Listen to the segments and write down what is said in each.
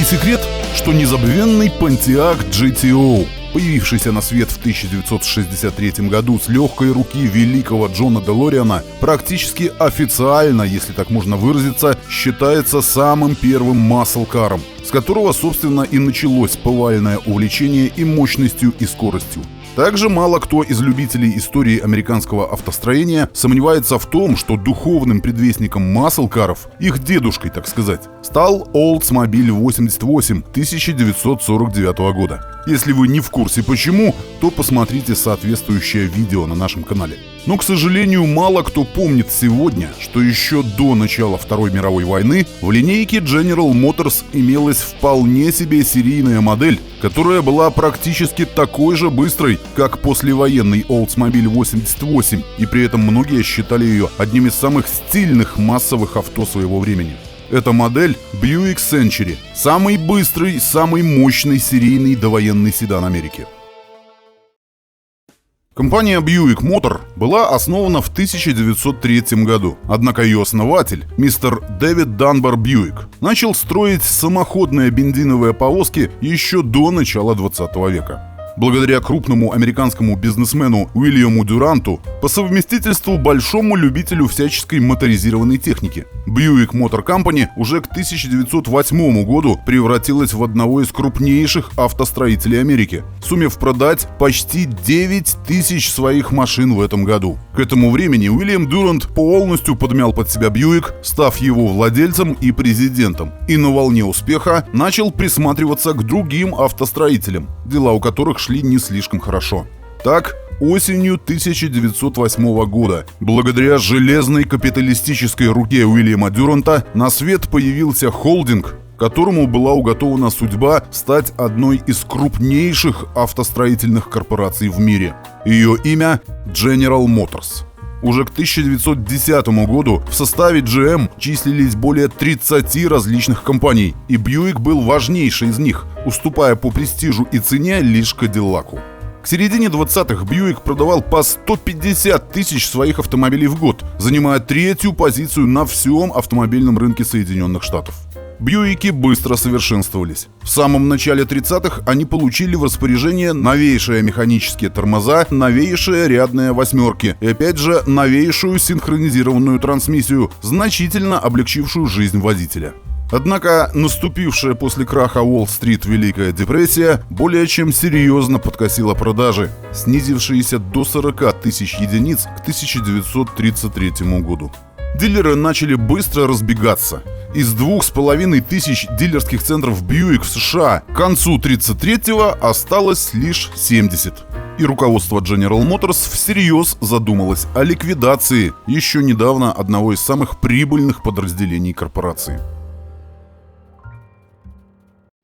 секрет, что незабвенный Pontiac GTO, появившийся на свет в 1963 году с легкой руки великого Джона Делориана, практически официально, если так можно выразиться, считается самым первым маслкаром, с которого, собственно, и началось повальное увлечение и мощностью, и скоростью. Также мало кто из любителей истории американского автостроения сомневается в том, что духовным предвестником маслкаров, их дедушкой, так сказать, стал Oldsmobile 88 1949 года. Если вы не в курсе почему, то посмотрите соответствующее видео на нашем канале. Но, к сожалению, мало кто помнит сегодня, что еще до начала Второй мировой войны в линейке General Motors имелась вполне себе серийная модель, которая была практически такой же быстрой, как послевоенный Oldsmobile 88, и при этом многие считали ее одним из самых стильных массовых авто своего времени. Эта модель Buick Century, самый быстрый, самый мощный серийный довоенный седан Америки. Компания Buick Motor была основана в 1903 году, однако ее основатель, мистер Дэвид Данбар Бьюик, начал строить самоходные бензиновые повозки еще до начала 20 века. Благодаря крупному американскому бизнесмену Уильяму Дюранту, по совместительству большому любителю всяческой моторизированной техники, Buick Motor Company уже к 1908 году превратилась в одного из крупнейших автостроителей Америки, сумев продать почти 9 тысяч своих машин в этом году. К этому времени Уильям Дюрант полностью подмял под себя Buick, став его владельцем и президентом, и на волне успеха начал присматриваться к другим автостроителям, дела у которых шли не слишком хорошо. Так, осенью 1908 года, благодаря железной капиталистической руке Уильяма Дюранта, на свет появился холдинг, которому была уготована судьба стать одной из крупнейших автостроительных корпораций в мире. Ее имя – General Motors. Уже к 1910 году в составе GM числились более 30 различных компаний, и Buick был важнейшей из них, уступая по престижу и цене лишь Кадиллаку. К середине 20-х Buick продавал по 150 тысяч своих автомобилей в год, занимая третью позицию на всем автомобильном рынке Соединенных Штатов. Бьюики быстро совершенствовались. В самом начале 30-х они получили в распоряжение новейшие механические тормоза, новейшие рядные восьмерки и опять же новейшую синхронизированную трансмиссию, значительно облегчившую жизнь водителя. Однако наступившая после краха Уолл-стрит Великая депрессия более чем серьезно подкосила продажи, снизившиеся до 40 тысяч единиц к 1933 году. Дилеры начали быстро разбегаться. Из 2500 дилерских центров Buick в США к концу 1933-го осталось лишь 70. И руководство General Motors всерьез задумалось о ликвидации еще недавно одного из самых прибыльных подразделений корпорации.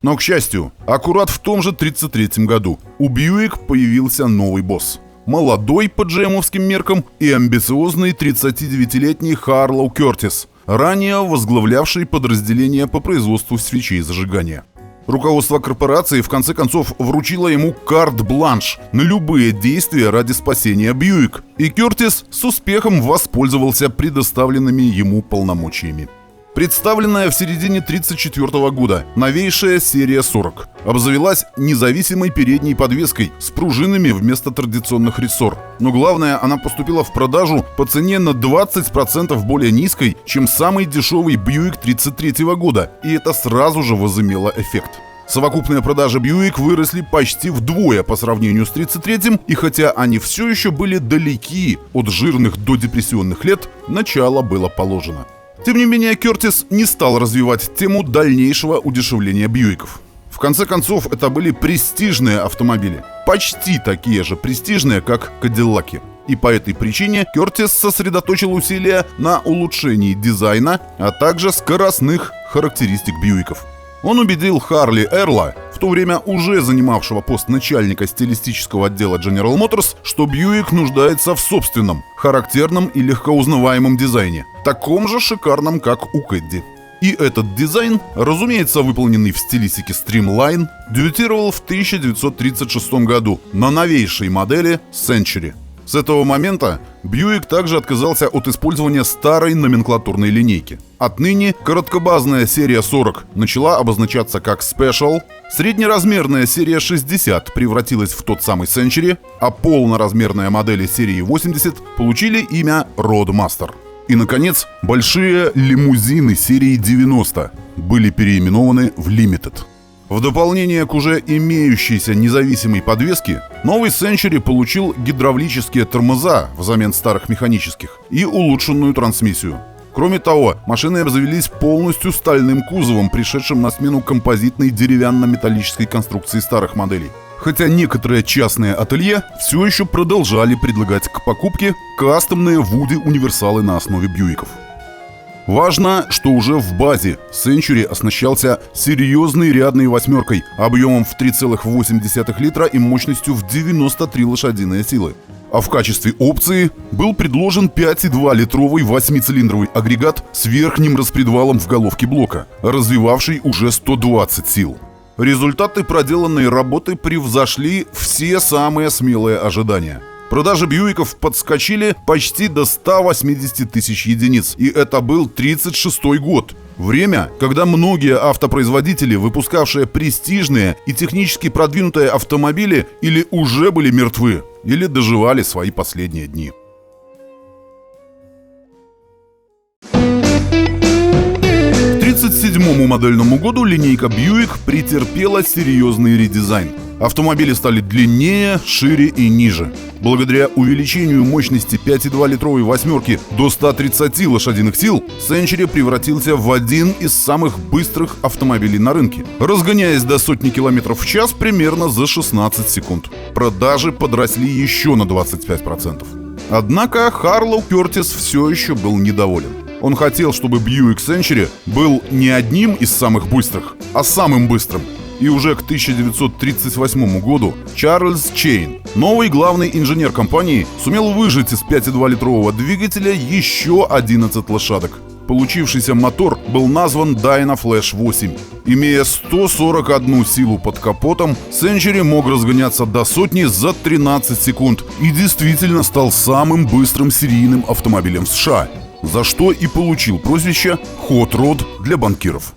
Но, к счастью, аккурат в том же 1933 году у Buick появился новый босс. Молодой по джемовским меркам и амбициозный 39-летний Харлоу Кертис, ранее возглавлявший подразделение по производству свечей зажигания. Руководство корпорации в конце концов вручило ему карт-бланш на любые действия ради спасения Buick, и Кертис с успехом воспользовался предоставленными ему полномочиями. Представленная в середине 1934 года новейшая серия 40 обзавелась независимой передней подвеской с пружинами вместо традиционных рессор. Но главное, она поступила в продажу по цене на 20% более низкой, чем самый дешевый Buick 1933 года, и это сразу же возымело эффект. Совокупные продажи Buick выросли почти вдвое по сравнению с 1933-м, и хотя они все еще были далеки от жирных додепрессионных лет, начало было положено. Тем не менее, Кертис не стал развивать тему дальнейшего удешевления Бьюиков. В конце концов, это были престижные автомобили. Почти такие же престижные, как Кадиллаки. И по этой причине Кертис сосредоточил усилия на улучшении дизайна, а также скоростных характеристик Бьюиков. Он убедил Харли Эрла, в то время уже занимавшего пост начальника стилистического отдела General Motors, что Бьюик нуждается в собственном, характерном и легкоузнаваемом дизайне, таком же шикарном, как у Кэдди. И этот дизайн, разумеется, выполненный в стилистике Streamline, дебютировал в 1936 году на новейшей модели Century. С этого момента Бьюик также отказался от использования старой номенклатурной линейки. Отныне короткобазная серия 40 начала обозначаться как Special, среднеразмерная серия 60 превратилась в тот самый Century, а полноразмерные модели серии 80 получили имя Roadmaster. И, наконец, большие лимузины серии 90 были переименованы в Limited. В дополнение к уже имеющейся независимой подвеске, новый Century получил гидравлические тормоза взамен старых механических и улучшенную трансмиссию. Кроме того, машины обзавелись полностью стальным кузовом, пришедшим на смену композитной деревянно-металлической конструкции старых моделей. Хотя некоторые частные ателье все еще продолжали предлагать к покупке кастомные Вуди-универсалы на основе Бьюиков. Важно, что уже в базе Century оснащался серьезной рядной восьмеркой объемом в 3,8 литра и мощностью в 93 лошадиные силы. А в качестве опции был предложен 5,2-литровый 8-цилиндровый агрегат с верхним распредвалом в головке блока, развивавший уже 120 сил. Результаты проделанной работы превзошли все самые смелые ожидания. Продажи Бьюиков подскочили почти до 180 тысяч единиц, и это был 1936 год. Время, когда многие автопроизводители, выпускавшие престижные и технически продвинутые автомобили, или уже были мертвы, или доживали свои последние дни. К 1937 модельному году линейка Бьюик претерпела серьезный редизайн. Автомобили стали длиннее, шире и ниже. Благодаря увеличению мощности 5,2-литровой восьмерки до 130 лошадиных сил, Century превратился в один из самых быстрых автомобилей на рынке, разгоняясь до сотни километров в час примерно за 16 секунд. Продажи подросли еще на 25%. Однако Харлоу Кертис все еще был недоволен. Он хотел, чтобы Buick Century был не одним из самых быстрых, а самым быстрым. И уже к 1938 году Чарльз Чейн, новый главный инженер компании, сумел выжать из 5,2-литрового двигателя еще 11 лошадок. Получившийся мотор был назван Dynaflash 8. Имея 141 силу под капотом, Century мог разгоняться до сотни за 13 секунд и действительно стал самым быстрым серийным автомобилем в США, за что и получил прозвище Hot Rod для банкиров.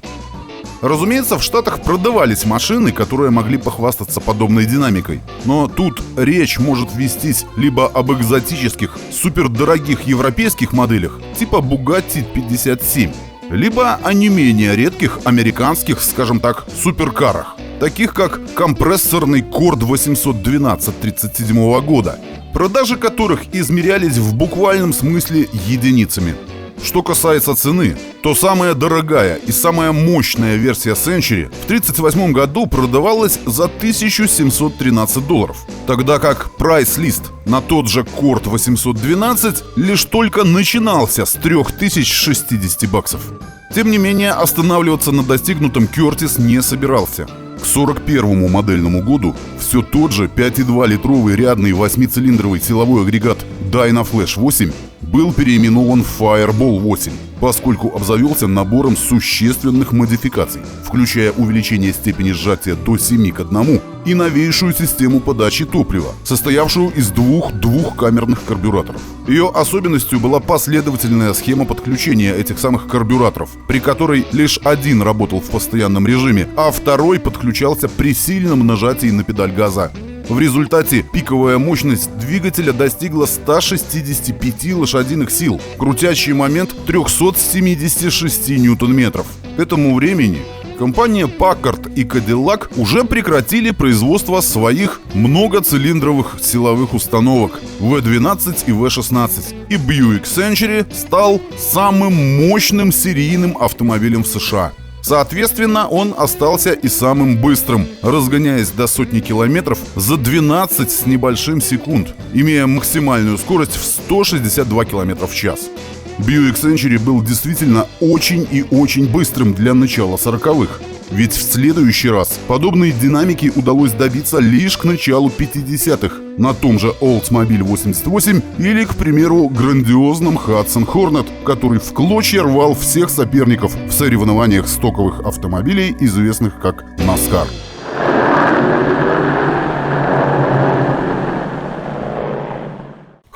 Разумеется, в Штатах продавались машины, которые могли похвастаться подобной динамикой. Но тут речь может вестись либо об экзотических, супердорогих европейских моделях, типа Bugatti 57, либо о не менее редких американских, скажем так, суперкарах, таких как компрессорный Cord 812 1937 года, продажи которых измерялись в буквальном смысле единицами. Что касается цены, то самая дорогая и самая мощная версия Century в 1938 году продавалась за $1713, тогда как прайс-лист на тот же Cord 812 лишь только начинался с $3060. Тем не менее, останавливаться на достигнутом Кертис не собирался. К 1941 модельному году все тот же 5,2-литровый рядный 8-цилиндровый силовой агрегат Dynaflash 8 был переименован в Fireball 8, поскольку обзавелся набором существенных модификаций, включая увеличение степени сжатия до 7 к 1 и новейшую систему подачи топлива, состоявшую из двух двухкамерных карбюраторов. Ее особенностью была последовательная схема подключения этих самых карбюраторов, при которой лишь один работал в постоянном режиме, а второй подключался при сильном нажатии на педаль газа. В результате пиковая мощность двигателя достигла 165 лошадиных сил, крутящий момент 376 ньютон-метров. К этому времени компания Packard и Cadillac уже прекратили производство своих многоцилиндровых силовых установок V12 и V16, и Buick Century стал самым мощным серийным автомобилем в США. Соответственно, он остался и самым быстрым, разгоняясь до сотни километров за 12 с небольшим секунд, имея максимальную скорость в 162 км в час. Buick Century был действительно очень и очень быстрым для начала 40-х. Ведь в следующий раз подобной динамики удалось добиться лишь к началу 50-х на том же Oldsmobile 88 или, к примеру, грандиозном Hudson Hornet, который в клочья рвал всех соперников в соревнованиях стоковых автомобилей, известных как NASCAR.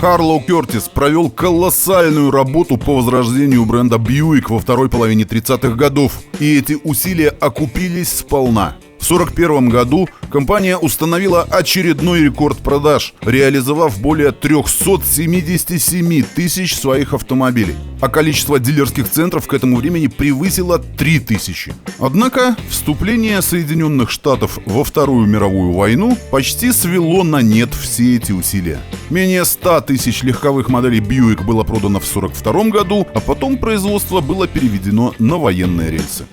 Харлоу Кертис провел колоссальную работу по возрождению бренда Бьюик во второй половине 30-х годов, и эти усилия окупились сполна. В 1941 году компания установила очередной рекорд продаж, реализовав более 377 тысяч своих автомобилей, а количество дилерских центров к этому времени превысило 3000. Однако вступление Соединенных Штатов во Вторую мировую войну почти свело на нет все эти усилия. Менее 100 тысяч легковых моделей Бьюик было продано в 1942 году, а потом производство было переведено на военные рельсы.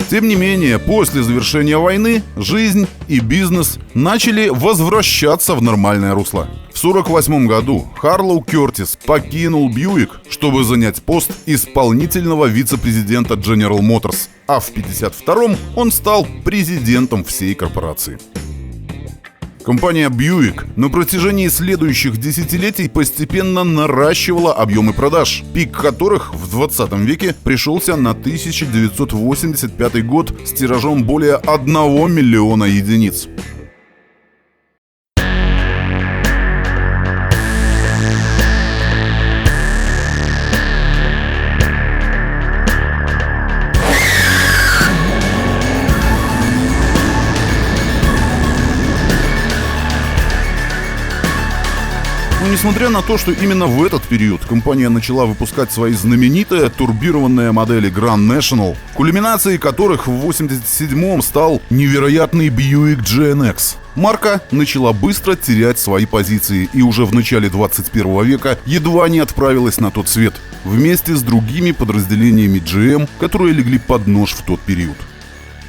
Тем не менее, после завершения войны жизнь и бизнес начали возвращаться в нормальное русло. В 1948 году Харлоу Кертис покинул Бьюик, чтобы занять пост исполнительного вице-президента General Motors, а в 1952 он стал президентом всей корпорации. Компания Buick на протяжении следующих десятилетий постепенно наращивала объемы продаж, пик которых в 20 веке пришелся на 1985 год с тиражом более 1 миллиона единиц. Но несмотря на то, что именно в этот период компания начала выпускать свои знаменитые турбированные модели Grand National, кульминацией которых в 1987-м стал невероятный Buick GNX, марка начала быстро терять свои позиции и уже в начале 21 века едва не отправилась на тот свет, вместе с другими подразделениями GM, которые легли под нож в тот период.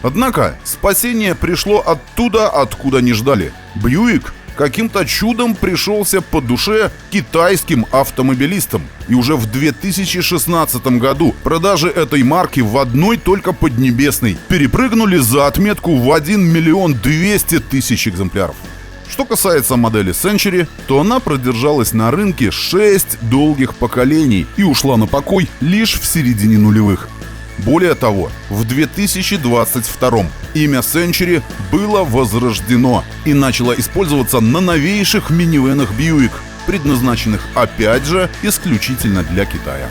Однако спасение пришло оттуда, откуда не ждали. Buick каким-то чудом пришелся по душе китайским автомобилистам. И уже в 2016 году продажи этой марки в одной только Поднебесной перепрыгнули за отметку в 1 200 000 экземпляров. Что касается модели Century, то она продержалась на рынке 6 долгих поколений и ушла на покой лишь в середине нулевых. Более того, в 2022 имя Century было возрождено и начало использоваться на новейших минивенах Buick, предназначенных опять же исключительно для Китая.